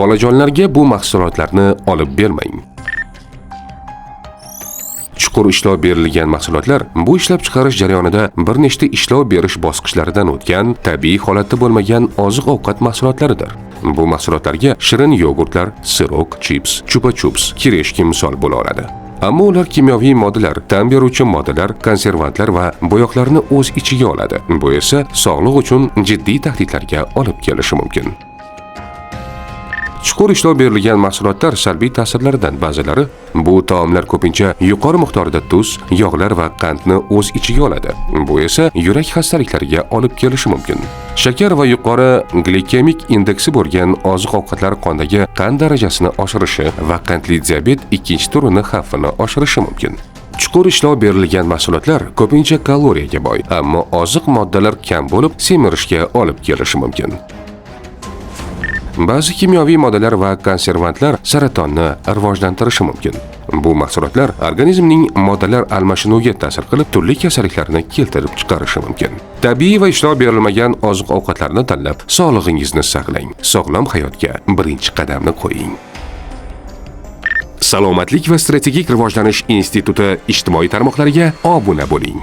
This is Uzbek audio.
Bolajonlarga bu mahsulotlarni olib bermang. Chuqur ishlov berilgan mahsulotlar bu ishlab chiqarish jarayonida bir nechta ishlov berish bosqichlaridan o'tgan, tabiiy holatda bo'lmagan oziq-ovqat mahsulotlaridir. Bu mahsulotlarga shirin yogurtlar, sirok, chips, chupa-chups, kireshki misol bo'la oladi. Ammo ular kimyoviy moddalar, ta'm beruvchi moddalar, konservantlar va bo'yoqlarni o'z ichiga oladi. Bu esa sog'liq uchun jiddiy tahdidlarga olib kelishi mumkin. Chuqur ishlov berilgan mahsulotlar salbiy ta'sirlaridan ba'zilari bu taomlar ko'pincha yuqori miqdorda tuz, yog'lar va qandni o'z ichiga oladi. Bu esa yurak xastaliklariga olib kelishi mumkin. Shakar va yuqori glikemik indeksi bo'lgan oziq-ovqatlar qondagi qand darajasini oshirishi va qandli diabet ikkinchi turini xavfini oshirishi mumkin. Chuqur ishlov berilgan mahsulotlar ko'pincha kaloriyaga boy, ammo oziq moddalar kam bo'lib, semirishga olib kelishi mumkin. Ba'zi kimyoviy moddalar va konservantlar saratonni rivojlantirishi mumkin. Bu mahsulotlar organizmning moddalar almashinuviga ta'sir qilib, turli kasalliklarni keltirib chiqarishi mumkin. Tabiiy va ishlov berilmagan oziq-ovqatlarni tanlab, sog'lig'ingizni saqlang. Sog'lom hayotga birinchi qadamni qo'ying. Salomatlik va strategik rivojlanish instituti ijtimoiy tarmoqlariga obuna bo'ling.